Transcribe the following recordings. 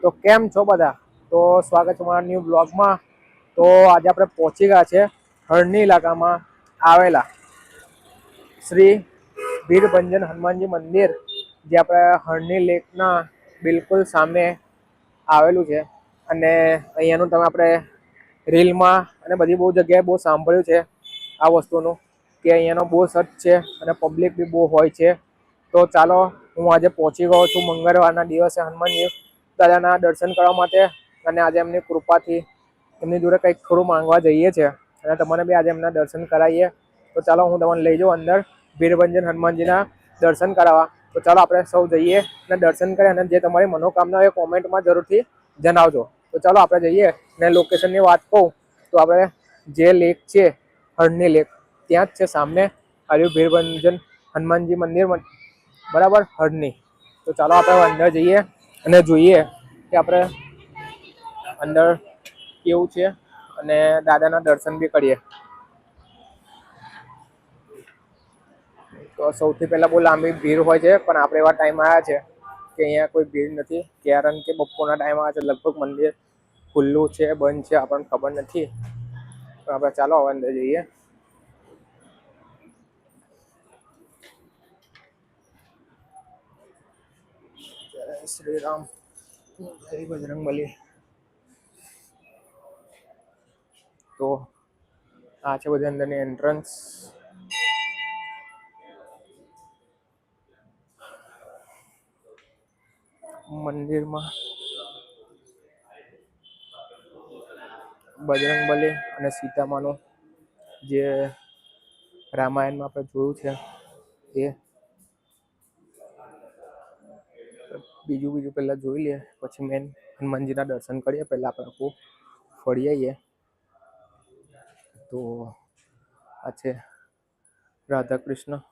તો કેમ છો બધા? તો સ્વાગત છે મારા ન્યૂ બ્લોગમાં. તો આજે આપણે પહોંચી ગયા છે હરણી ઇલાકામાં આવેલા શ્રી વીરભંજન હનુમાનજી મંદિર, જે આપણે હરણી લેકના બિલકુલ સામે આવેલું છે. અને અહીંયાનું તમે આપણે રીલમાં અને બધી બહુ જગ્યાએ બહુ સાંભળ્યું છે આ વસ્તુનું, કે અહીંયાનો બહુ સચ છે અને પબ્લિક બી બહુ હોય છે. તો ચાલો, હું આજે પહોંચી ગયો છું મંગળવારના દિવસે હનુમાનજી દાદાના દર્શન કરવા માટે. અને આજે એમની કૃપાથી એમની જોડે કંઈક થોડું માંગવા જઈએ છીએ અને તમને બી આજે એમના દર્શન કરાવીએ. તો ચાલો, હું તમને લઈ જાઉં અંદર વીરભંજન હનુમાનજીના દર્શન કરાવવા. તો ચાલો આપણે સૌ જઈએ અને દર્શન કરીએ, અને જે તમારી મનોકામના હોય કોમેન્ટમાં જરૂરથી જણાવજો. તો ચાલો આપણે જઈએ. ને લોકેશનની વાત કહું તો આપણે જે લેક છે હરણી લેક, ત્યાં જ છે સામને આવ્યું વીરભંજન હનુમાનજી મંદિર, બરાબર, હરણી. તો ચાલો આપણે અંદર જઈએ અને જોઈએ કે આપણે અંદર કેવું છે અને દાદાના દર્શન બી કરીએ. તો સૌથી પહેલા બહુ લાંબી ભીડ હોય છે, પણ આપણે એવા ટાઈમ આવ્યા છે કે અહીંયા કોઈ ભીડ નથી. કારણ કે બપોરના ટાઈમ આવે છે, લગભગ મંદિર ખુલ્લું છે બંધ છે આપણને ખબર નથી. તો આપણે ચાલો હવે અંદર જઈએ. જય શ્રી રામ, જય બજરંગબલી. તો આ છે બધી અંદરની એન્ટ્રન્સ. મંદિરમાં બજરંગબલી અને સીતામાનું જે રામાયણમાં આપણે જોયું છે એ બીજું પહેલા જોઈ લઈએ, પછી મેન હનુમાનજીના દર્શન કરીએ. પહેલા આપણે આખું ફરી આવીએ. તો આ છે રાધા કૃષ્ણ,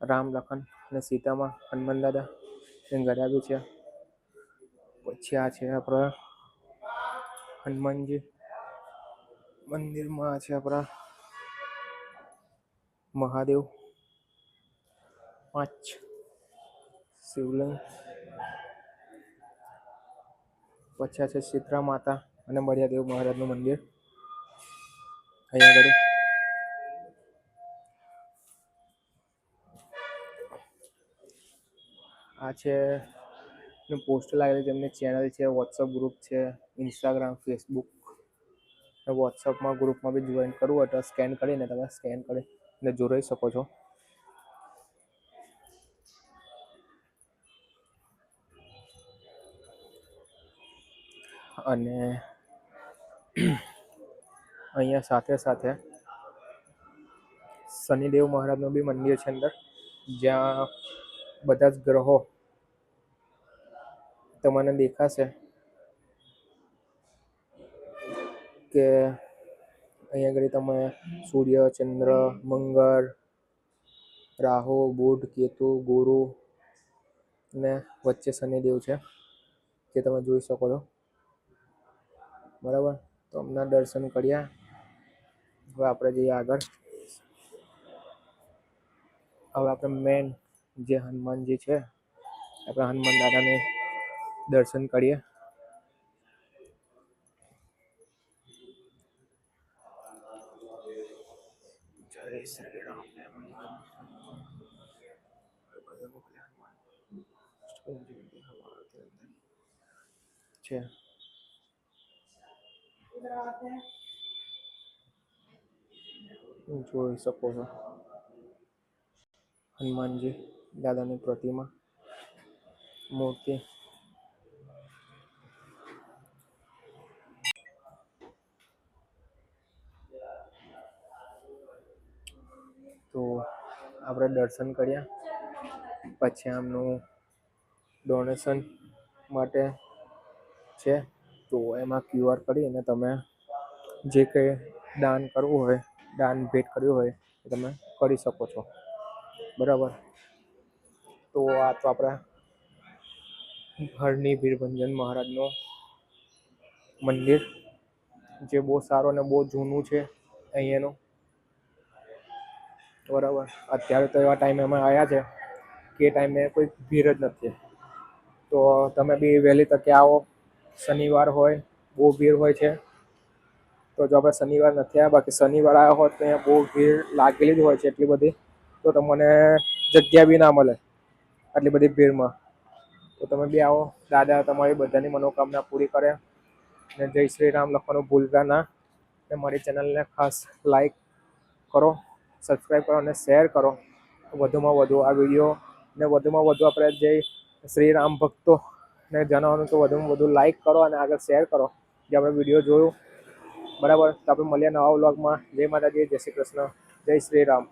રામ લખન અને સીતામાં, હનુમાન દાદા ઘરે બી છે. પછી આ છે આપણા હનુમાનજી મંદિરમાં. આ છે આપણા મહાદેવ, 5 શિવલિંગ. પછી આ છે શીતળા માતા અને મરિયાદેવ મહારાજનું મંદિર અહીંયા આગળ. આ છે પોસ્ટર લાગેલી, જેમની ચેનલ છે, વોટ્સઅપ ગ્રુપ છે, ઇન્સ્ટાગ્રામ, ફેસબુક, વોટ્સઅપમાં ગ્રુપમાં બી જોઈન કરવું હોય તો સ્કેન કરીને તમે સ્કેન કરીને જોડાઈ શકો છો. અને અહીંયા સાથે સાથે શનિદેવ મહારાજનું બી મંદિર છે અંદર, જ્યાં બધા જ ગ્રહો તમને દેખાશે. કે અહીંયા આગળ તમે સૂર્ય, ચંદ્ર, મંગળ, રાહુ, બુધ, કેતુ, ગુરુ ને વચ્ચે શનિદેવ છે, જે તમે જોઈ શકો છો. બરાબર, તો હમણાં દર્શન કર્યા. હવે આપણે જઈએ આગળ. હવે આપણે મેન જે હનુમાનજી છે, આપણે હનુમાન દાદાને દર્શન કરીએ. જય શ્રી રામ. છે જોઈ શકો છો હનુમાનજી દાદાની પ્રતિમા, મૂર્તિ. તો આપણે દર્શન કર્યા. પછી આમનું ડોનેશન માટે છે, તો એમાં QR કરીને તમે જે કંઈ દાન કરવું હોય, દાન ભેટ કરવું હોય એ તમે કરી શકો છો. બરાબર, તો આ તો આપણા હરણી વીરભંજન મહારાજનું મંદિર, જે બહુ સારું અને બહુ જૂનું છે અહીંયાનું. બરાબર, અત્યારે તો એવા ટાઈમે અમે આવ્યા છે કે ટાઈમે કોઈ ભીડ જ નથી. તો તમે બી વહેલી તકે આવો. શનિવાર હોય, બહુ ભીડ હોય છે. તો જો આપણે શનિવાર નથી આવ્યા, બાકી શનિવાર આવ્યા હોત તો અહીંયા બહુ ભીડ લાગેલી જ હોય છે એટલી બધી. તો તમને જગ્યા બી ના મળે આટલી બધી ભીડમાં. તો તમે બી આવો, દાદા તમારી બધાની મનોકામના પૂરી કરે. અને જય શ્રી રામ લખવાનું ભૂલતા ના. અને મારી ચેનલને ખાસ લાઈક કરો, સબસ્ક્રાઈબ કરો અને શેર કરો. વધુમાં વધુ આ વિડીયો ને વધુમાં વધુ આપણે જે શ્રી રામ ભક્તોને જણાવવાનું તો વધુમાં વધુ લાઈક કરો અને આગળ શેર કરો. જે આપણે વિડીયો જોયું બરાબર. તો આપણે મળીએ નવા વ્લોગમાં. જય માતાજી, જય શ્રી કૃષ્ણ, જય શ્રી રામ.